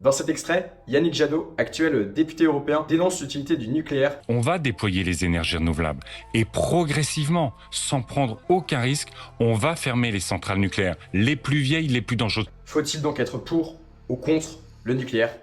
Dans cet extrait, Yannick Jadot, actuel député européen, dénonce l'utilité du nucléaire. On va déployer les énergies renouvelables et progressivement, sans prendre aucun risque, on va fermer les centrales nucléaires, les plus vieilles, les plus dangereuses. Faut-il donc être pour ou contre le nucléaire?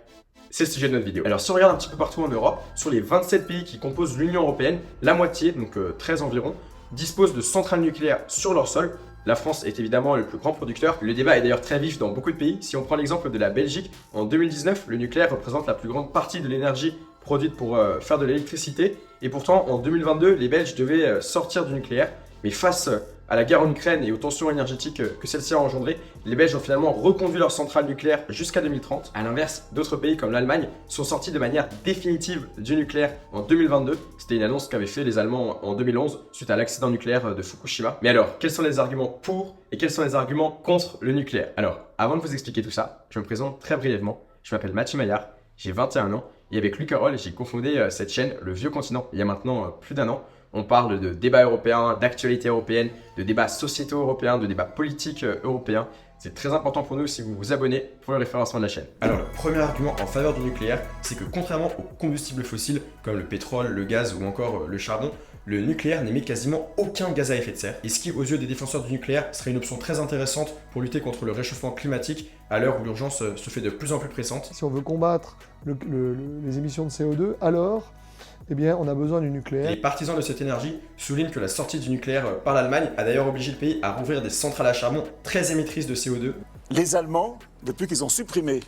C'est le sujet de notre vidéo. Alors si on regarde un petit peu partout en Europe, sur les 27 pays qui composent l'Union Européenne, la moitié, donc 13 environ, disposent de centrales nucléaires sur leur sol. La France est évidemment le plus grand producteur. Le débat est d'ailleurs très vif dans beaucoup de pays. Si on prend l'exemple de la Belgique, en 2019, le nucléaire représente la plus grande partie de l'énergie produite pour faire de l'électricité. Et pourtant, en 2022, les Belges devaient sortir du nucléaire. Mais face à la guerre en Ukraine et aux tensions énergétiques que celle-ci a engendrées, les Belges ont finalement reconduit leurs centrales nucléaires jusqu'à 2030. A l'inverse, d'autres pays comme l'Allemagne sont sortis de manière définitive du nucléaire en 2022. C'était une annonce qu'avaient fait les Allemands en 2011 suite à l'accident nucléaire de Fukushima. Mais alors, quels sont les arguments pour et quels sont les arguments contre le nucléaire? Alors, avant de vous expliquer tout ça, je me présente très brièvement. Je m'appelle Mathieu Maillard, j'ai 21 ans et avec Luc Carroll, j'ai cofondé cette chaîne Le Vieux Continent il y a maintenant plus d'un an. On parle de débats européens, d'actualités européennes, de débats sociétaux européens, de débats politiques européens. C'est très important pour nous si vous vous abonnez pour le référencement de la chaîne. Alors le premier argument en faveur du nucléaire, c'est que contrairement aux combustibles fossiles comme le pétrole, le gaz ou encore le charbon, le nucléaire n'émet quasiment aucun gaz à effet de serre. Et ce qui, aux yeux des défenseurs du nucléaire, serait une option très intéressante pour lutter contre le réchauffement climatique à l'heure où l'urgence se fait de plus en plus pressante. Si on veut combattre les émissions de CO2, alors eh bien, on a besoin du nucléaire. Les partisans de cette énergie soulignent que la sortie du nucléaire par l'Allemagne a d'ailleurs obligé le pays à rouvrir des centrales à charbon très émettrices de CO2. Les Allemands, depuis qu'ils ont supprimé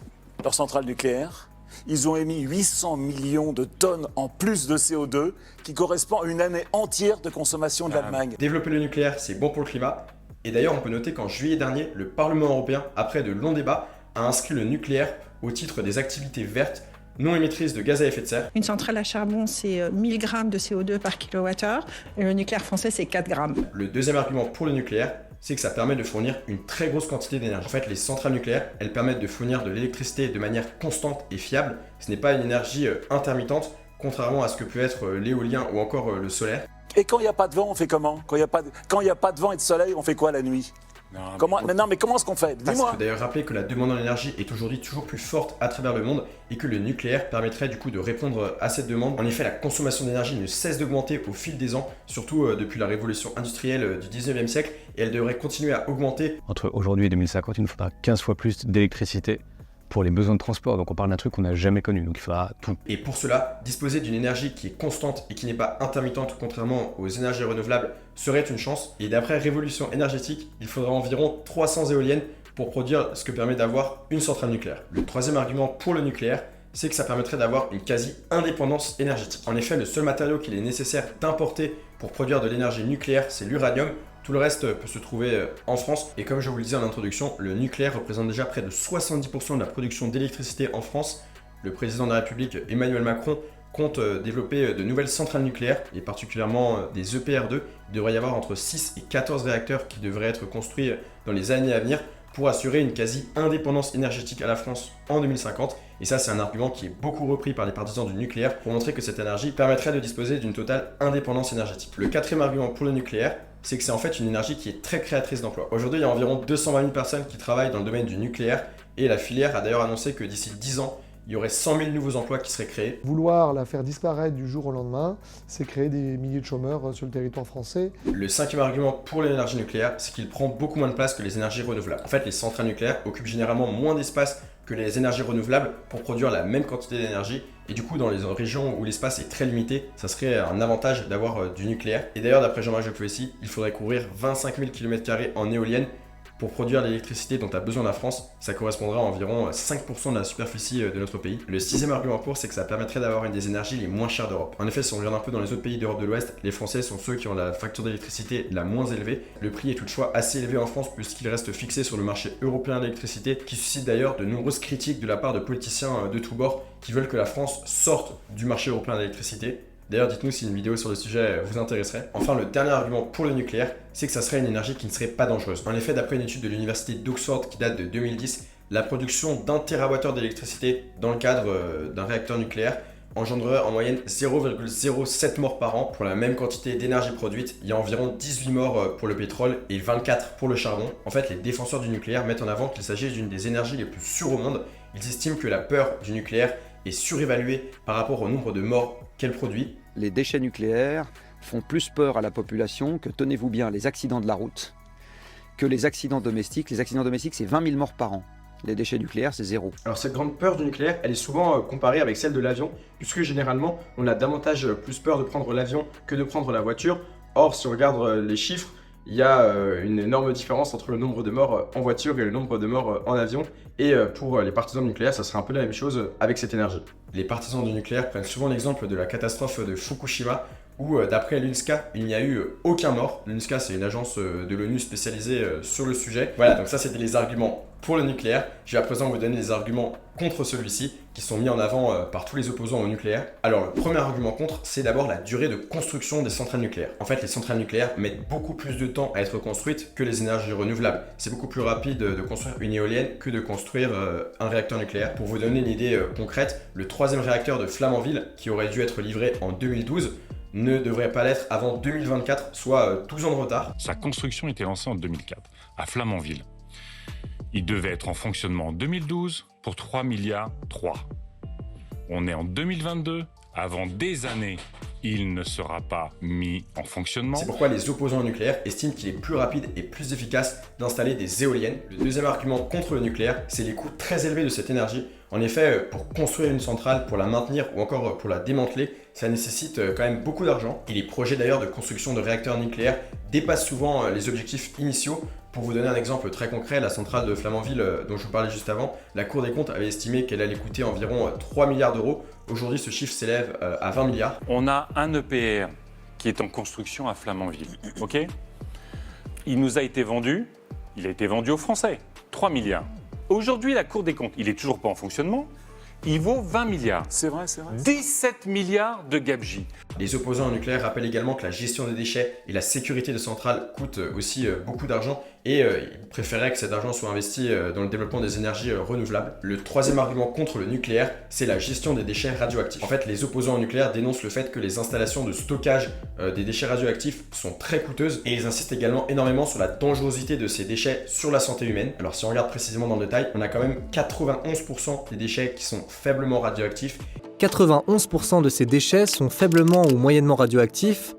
leurs centrales nucléaires, ils ont émis 800 millions de tonnes en plus de CO2 qui correspond à une année entière de consommation de l'Allemagne. Développer le nucléaire, c'est bon pour le climat. Et d'ailleurs, on peut noter qu'en juillet dernier, le Parlement européen, après de longs débats, a inscrit le nucléaire au titre des activités vertes non émettrices de gaz à effet de serre. Une centrale à charbon, c'est 1000 grammes de CO2 par kilowattheure, et le nucléaire français, c'est 4 grammes. Le deuxième argument pour le nucléaire, c'est que ça permet de fournir une très grosse quantité d'énergie. En fait, les centrales nucléaires, elles permettent de fournir de l'électricité de manière constante et fiable. Ce n'est pas une énergie intermittente, contrairement à ce que peut être l'éolien ou encore le solaire. Et quand il n'y a pas de vent, on fait comment? Quand il n'y a pas de vent et de soleil, on fait quoi la nuit? Comment est-ce qu'on fait? Dis-moi. Il faut d'ailleurs rappeler que la demande en énergie est aujourd'hui toujours plus forte à travers le monde et que le nucléaire permettrait du coup de répondre à cette demande. En effet, la consommation d'énergie ne cesse d'augmenter au fil des ans, surtout depuis la révolution industrielle du 19e siècle, et elle devrait continuer à augmenter. Entre aujourd'hui et 2050, il nous faudra 15 fois plus d'électricité pour les besoins de transport. Donc on parle d'un truc qu'on n'a jamais connu, donc il faudra tout. Et pour cela, disposer d'une énergie qui est constante et qui n'est pas intermittente, contrairement aux énergies renouvelables, serait une chance. Et d'après Révolution énergétique, il faudra environ 300 éoliennes pour produire ce que permet d'avoir une centrale nucléaire. Le troisième argument pour le nucléaire, c'est que ça permettrait d'avoir une quasi-indépendance énergétique. En effet, le seul matériau qu'il est nécessaire d'importer pour produire de l'énergie nucléaire, c'est l'uranium. Tout le reste peut se trouver en France. Et comme je vous le disais en introduction, le nucléaire représente déjà près de 70% de la production d'électricité en France. Le président de la République, Emmanuel Macron, compte développer de nouvelles centrales nucléaires, et particulièrement des EPR2. Il devrait y avoir entre 6 et 14 réacteurs qui devraient être construits dans les années à venir pour assurer une quasi-indépendance énergétique à la France en 2050. Et ça, c'est un argument qui est beaucoup repris par les partisans du nucléaire pour montrer que cette énergie permettrait de disposer d'une totale indépendance énergétique. Le quatrième argument pour le nucléaire, c'est que c'est en fait une énergie qui est très créatrice d'emplois. Aujourd'hui, il y a environ 220 000 personnes qui travaillent dans le domaine du nucléaire et la filière a d'ailleurs annoncé que d'ici 10 ans, il y aurait 100 000 nouveaux emplois qui seraient créés. Vouloir la faire disparaître du jour au lendemain, c'est créer des milliers de chômeurs sur le territoire français. Le cinquième argument pour l'énergie nucléaire, c'est qu'il prend beaucoup moins de place que les énergies renouvelables. En fait, les centrales nucléaires occupent généralement moins d'espace que les énergies renouvelables pour produire la même quantité d'énergie. Et du coup, dans les régions où l'espace est très limité, ça serait un avantage d'avoir du nucléaire. Et d'ailleurs, d'après Jean-Marc Jancovici, il faudrait couvrir 25 000 km² en éolienne pour produire l'électricité dont a besoin la France. Ça correspondra à environ 5% de la superficie de notre pays. Le sixième argument pour, c'est que ça permettrait d'avoir une des énergies les moins chères d'Europe. En effet, si on regarde un peu dans les autres pays d'Europe de l'Ouest, les Français sont ceux qui ont la facture d'électricité la moins élevée. Le prix est toutefois assez élevé en France puisqu'il reste fixé sur le marché européen de l'électricité, qui suscite d'ailleurs de nombreuses critiques de la part de politiciens de tous bords qui veulent que la France sorte du marché européen de l'électricité. D'ailleurs, dites-nous si une vidéo sur le sujet vous intéresserait. Enfin, le dernier argument pour le nucléaire, c'est que ça serait une énergie qui ne serait pas dangereuse. En effet, d'après une étude de l'université d'Oxford qui date de 2010, la production d'1 TWh d'électricité dans le cadre d'un réacteur nucléaire engendrerait en moyenne 0,07 morts par an. Pour la même quantité d'énergie produite, il y a environ 18 morts pour le pétrole et 24 pour le charbon. En fait, les défenseurs du nucléaire mettent en avant qu'il s'agit d'une des énergies les plus sûres au monde Ils estiment que la peur du nucléaire est surévaluée par rapport au nombre de morts qu'elle produit. Les déchets nucléaires font plus peur à la population que, tenez-vous bien, les accidents de la route, que les accidents domestiques. Les accidents domestiques, c'est 20 000 morts par an. Les déchets nucléaires, c'est 0. Alors cette grande peur du nucléaire, elle est souvent comparée avec celle de l'avion, puisque généralement, on a davantage plus peur de prendre l'avion que de prendre la voiture. Or, si on regarde les chiffres, il y a une énorme différence entre le nombre de morts en voiture et le nombre de morts en avion. Et pour les partisans du nucléaire, ça sera un peu la même chose avec cette énergie. Les partisans du nucléaire prennent souvent l'exemple de la catastrophe de Fukushima, où d'après l'UNSCA, il n'y a eu aucun mort. L'UNSCA, c'est une agence de l'ONU spécialisée sur le sujet. Voilà, donc ça c'était les arguments pour le nucléaire. Je vais à présent vous donner les arguments contre celui-ci, qui sont mis en avant par tous les opposants au nucléaire. Alors le premier argument contre, c'est d'abord la durée de construction des centrales nucléaires. En fait, les centrales nucléaires mettent beaucoup plus de temps à être construites que les énergies renouvelables. C'est beaucoup plus rapide de construire une éolienne que de construire un réacteur nucléaire. Pour vous donner une idée concrète, le 3e réacteur de Flamanville, qui aurait dû être livré en 2012, ne devrait pas l'être avant 2024, soit 12 ans de retard. Sa construction était lancée en 2004, à Flamanville. Il devait être en fonctionnement en 2012 pour 3 milliards 3. On est en 2022, avant des années, il ne sera pas mis en fonctionnement. C'est pourquoi les opposants au nucléaire estiment qu'il est plus rapide et plus efficace d'installer des éoliennes. Le deuxième argument contre le nucléaire, c'est les coûts très élevés de cette énergie. En effet, pour construire une centrale, pour la maintenir ou encore pour la démanteler, ça nécessite quand même beaucoup d'argent. Et les projets d'ailleurs de construction de réacteurs nucléaires dépassent souvent les objectifs initiaux. Pour vous donner un exemple très concret, la centrale de Flamanville dont je vous parlais juste avant, la Cour des comptes avait estimé qu'elle allait coûter environ 3 milliards d'euros. Aujourd'hui, ce chiffre s'élève à 20 milliards. On a un EPR qui est en construction à Flamanville, ok ? Il nous a été vendu, il a été vendu aux Français, 3 milliards. Aujourd'hui, la Cour des comptes, il n'est toujours pas en fonctionnement, il vaut 20 milliards. C'est vrai, c'est vrai. 17 milliards de gabegie. Les opposants au nucléaire rappellent également que la gestion des déchets et la sécurité de centrales coûtent aussi beaucoup d'argent et ils préféraient que cet argent soit investi dans le développement des énergies renouvelables. Le troisième argument contre le nucléaire, c'est la gestion des déchets radioactifs. En fait, les opposants au nucléaire dénoncent le fait que les installations de stockage des déchets radioactifs sont très coûteuses et ils insistent également énormément sur la dangerosité de ces déchets sur la santé humaine. Alors si on regarde précisément dans le détail, on a quand même 91% des déchets qui sont faiblement radioactifs. 91% de ces déchets sont faiblement ou moyennement radioactifs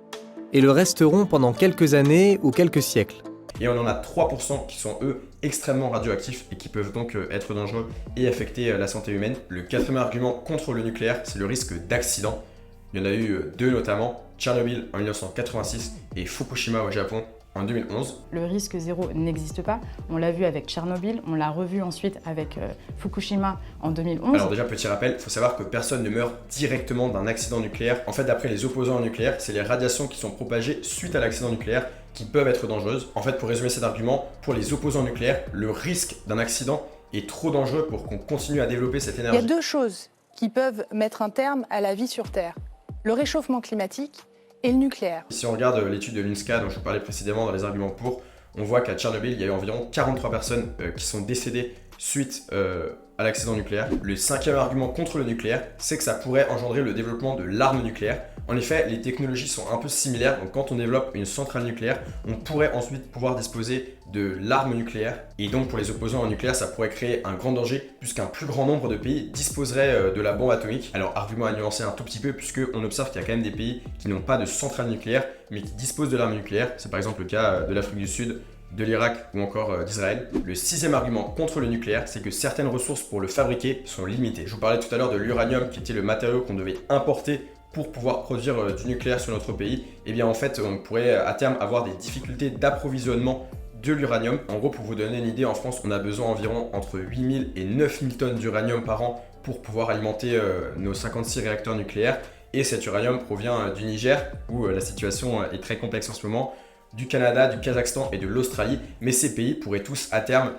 et le resteront pendant quelques années ou quelques siècles. Et on en a 3% qui sont eux extrêmement radioactifs et qui peuvent donc être dangereux et affecter la santé humaine. Le quatrième argument contre le nucléaire, c'est le risque d'accident. Il y en a eu deux notamment, Tchernobyl en 1986 et Fukushima au Japon en 2011. Le risque zéro n'existe pas. On l'a vu avec Tchernobyl, on l'a revu ensuite avec Fukushima en 2011. Alors déjà, petit rappel, il faut savoir que personne ne meurt directement d'un accident nucléaire. En fait, d'après les opposants au nucléaire, c'est les radiations qui sont propagées suite à l'accident nucléaire qui peuvent être dangereuses. En fait, pour résumer cet argument, pour les opposants au nucléaire, le risque d'un accident est trop dangereux pour qu'on continue à développer cette énergie. Il y a deux choses qui peuvent mettre un terme à la vie sur Terre. Le réchauffement climatique et le nucléaire. Si on regarde l'étude de l'UNSCA dont je vous parlais précédemment dans les arguments pour, on voit qu'à Tchernobyl, il y a eu environ 43 personnes qui sont décédées suite à l'accident nucléaire. Le cinquième argument contre le nucléaire, c'est que ça pourrait engendrer le développement de l'arme nucléaire. En effet, les technologies sont un peu similaires, donc quand on développe une centrale nucléaire, on pourrait ensuite pouvoir disposer de l'arme nucléaire. Et donc pour les opposants au nucléaire, ça pourrait créer un grand danger, puisqu'un plus grand nombre de pays disposeraient de la bombe atomique. Alors argument à nuancer un tout petit peu, puisqu'on observe qu'il y a quand même des pays qui n'ont pas de centrale nucléaire, mais qui disposent de l'arme nucléaire. C'est par exemple le cas de l'Afrique du Sud, de l'Irak ou encore d'Israël. Le sixième argument contre le nucléaire, c'est que certaines ressources pour le fabriquer sont limitées. Je vous parlais tout à l'heure de l'uranium, qui était le matériau qu'on devait importer pour pouvoir produire du nucléaire sur notre pays. Et bien en fait, on pourrait à terme avoir des difficultés d'approvisionnement de l'uranium. En gros, pour vous donner une idée, en France, on a besoin environ entre 8000 et 9000 tonnes d'uranium par an pour pouvoir alimenter nos 56 réacteurs nucléaires. Et cet uranium provient du Niger, où la situation est très complexe en ce moment, du Canada, du Kazakhstan et de l'Australie, mais ces pays pourraient tous à terme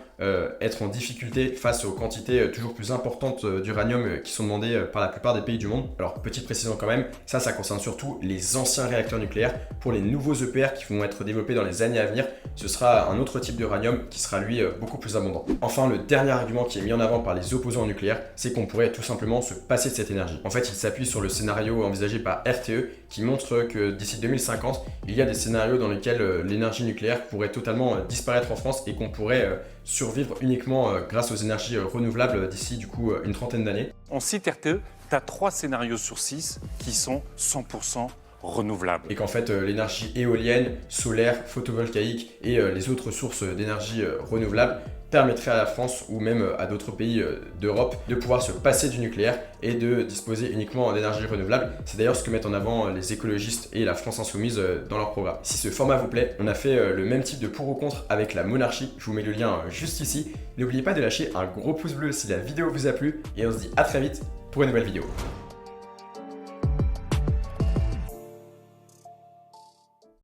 être en difficulté face aux quantités toujours plus importantes d'uranium qui sont demandées par la plupart des pays du monde. Alors petite précision quand même, ça concerne surtout les anciens réacteurs nucléaires. Pour les nouveaux EPR qui vont être développés dans les années à venir, ce sera un autre type d'uranium qui sera lui beaucoup plus abondant. Enfin, le dernier argument qui est mis en avant par les opposants au nucléaire, c'est qu'on pourrait tout simplement se passer de cette énergie. En fait, il s'appuie sur le scénario envisagé par RTE qui montre que d'ici 2050, il y a des scénarios dans lesquels l'énergie nucléaire pourrait totalement disparaître en France et qu'on pourrait survivre uniquement grâce aux énergies renouvelables d'ici du coup une trentaine d'années. On cite RTE, tu as 3 scénarios sur 6 qui sont 100% renouvelables. Et qu'en fait l'énergie éolienne, solaire, photovoltaïque et les autres sources d'énergie renouvelables permettrait à la France ou même à d'autres pays d'Europe de pouvoir se passer du nucléaire et de disposer uniquement d'énergie renouvelable. C'est d'ailleurs ce que mettent en avant les écologistes et la France Insoumise dans leur programme. Si ce format vous plaît, on a fait le même type de pour ou contre avec la monarchie. Je vous mets le lien juste ici. N'oubliez pas de lâcher un gros pouce bleu si la vidéo vous a plu et on se dit à très vite pour une nouvelle vidéo.